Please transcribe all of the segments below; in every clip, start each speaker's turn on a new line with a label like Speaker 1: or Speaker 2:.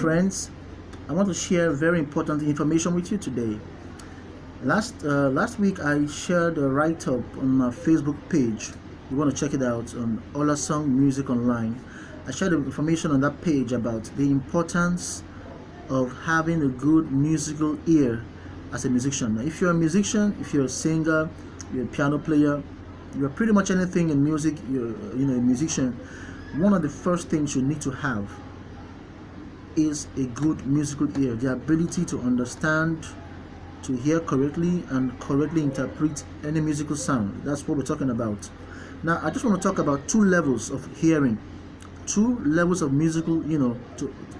Speaker 1: friends. I want to share very important information with you today. Last week I shared a write-up on my Facebook page. You want to check it out on Olasong Music Online. I shared information on that page about the importance of having a good musical ear as a musician. Now, if you're a musician, if you're a singer, you're a piano player, you're pretty much anything in music, you're a musician, one of the first things you need to have is a good musical ear, the ability to understand, to hear correctly and correctly interpret any musical sound. That's what we're talking about. Now I just want to talk about two levels of hearing, two levels of musical,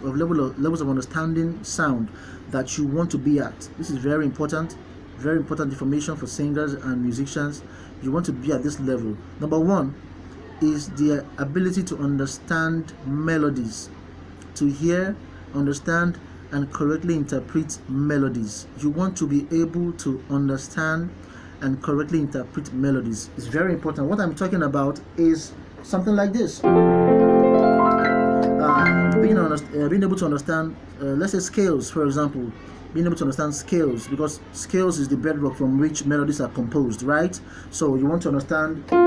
Speaker 1: levels of understanding sound that you want to be at. This is very important information for singers and musicians. You want to be at this level. Number one is the ability to understand melodies, to hear, understand, and correctly interpret melodies. You want to be able to understand and correctly interpret melodies. It's very important. What I'm talking about is something like this. Being able to understand, let's say scales, for example. Being able to understand scales, because scales is the bedrock from which melodies are composed, right? So you want to understand. You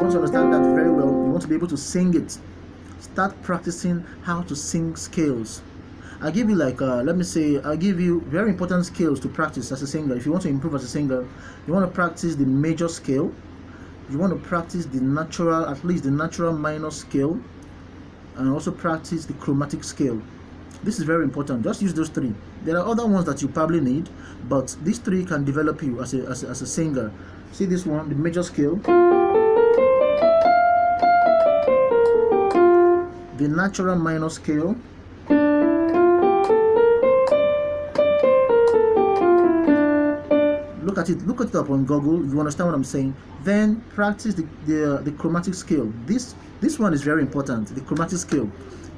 Speaker 1: want to understand that very well. You want to be able to sing it. Start practicing how to sing scales. I'll give you I'll give you very important scales to practice as a singer. If you want to improve as a singer, you want to practice the major scale. You want to practice at least the natural minor scale, and also practice the chromatic scale. This is very important. Just use those three. There are other ones that you probably need, but these three can develop you as a singer. See this one, the major scale, the natural minor scale, look at it up on Google. You understand what I'm saying? Then practice the chromatic scale. This one is very important. The chromatic scale,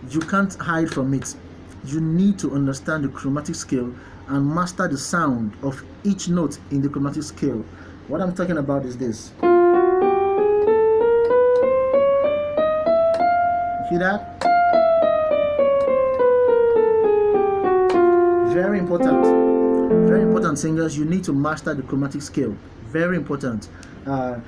Speaker 1: you can't hide from it. You need to understand the chromatic scale and master the sound of each note in the chromatic scale. What I'm talking about is this. See that? Very important singers. You need to master the chromatic scale. Very important. Do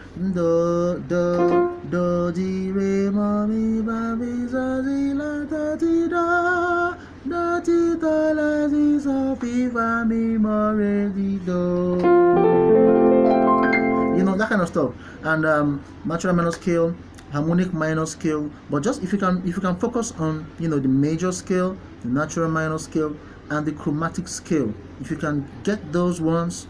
Speaker 1: di re mi mi fa mi sa si la da ti da la si so fi fa mi mo re di do. That kind of stuff. And natural minor scale, harmonic minor scale. But just if you can focus on the major scale, the natural minor scale, and the chromatic scale. If you can get those ones,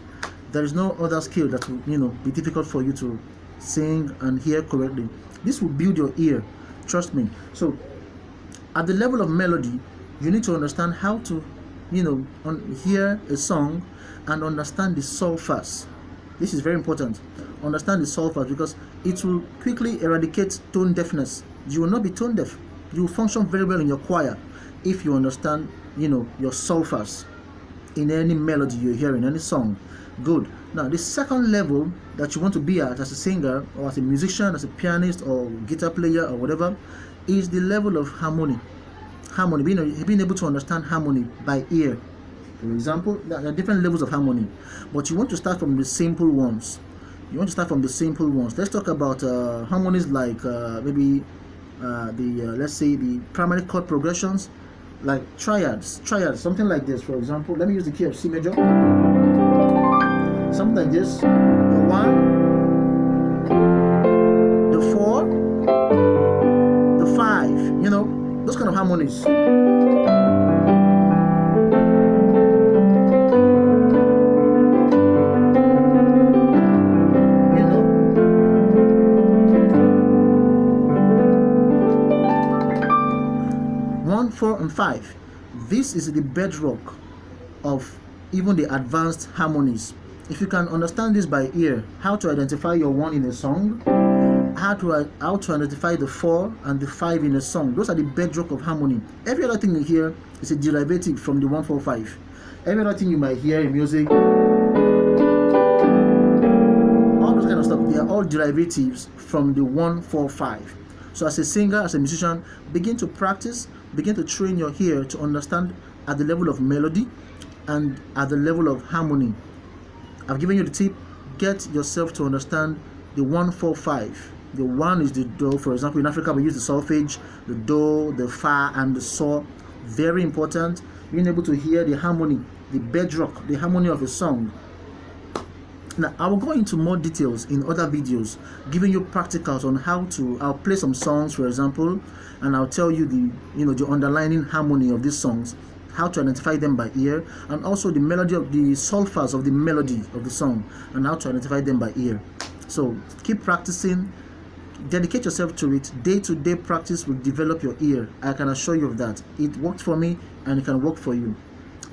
Speaker 1: there is no other scale that will be difficult for you to sing and hear correctly. This will build your ear, trust me. So at the level of melody, you need to understand how to hear a song and understand the solfas. This is very important. Understand the solfas, because it will quickly eradicate tone deafness. You will not be tone deaf. You will function very well in your choir if you understand your solfas in any melody you hear in any song. Good. Now the second level that you want to be at as a singer or as a musician, as a pianist or guitar player or whatever, is the level of harmony. Being able to understand harmony by ear. For example, there are different levels of harmony, but you want to start from the simple ones. Let's talk about harmonies like let's say the primary chord progressions, like triads, something like this. For example, let me use the key of C major, something like this: the 1, the 4, the 5. Those kind of harmonies. One, 4, and 5. This is the bedrock of even the advanced harmonies. If you can understand this by ear, how to identify your 1 in a song, how to identify the 4 and the 5 in a song, those are the bedrock of harmony. Every other thing you hear is a derivative from the 1, 4, 5. Every other thing you might hear in music, all those kind of stuff, they are all derivatives from the 1, 4, 5. So as a singer, as a musician, begin to practice, begin to train your ear to understand at the level of melody and at the level of harmony. I've given you the tip. Get yourself to understand the 1-4-5. The 1 is the do. For example, in Africa we use the solfege, the do, the fa, and the so. Very important. Being able to hear the harmony, the bedrock, the harmony of a song. Now, I will go into more details in other videos, giving you practicals on how to. I'll play some songs, for example, and I'll tell you the underlying harmony of these songs, how to identify them by ear, and also the melody of the solfas of the melody of the song, and how to identify them by ear. So keep practicing. Dedicate yourself to it. Day-to-day practice will develop your ear. I can assure you of that. It worked for me, and it can work for you.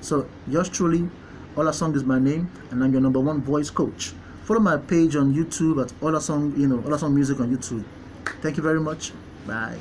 Speaker 1: So yours truly, Olasong is my name, and I'm your #1 voice coach. Follow my page on YouTube at Olasong, Olasong Music on YouTube. Thank you very much. Bye.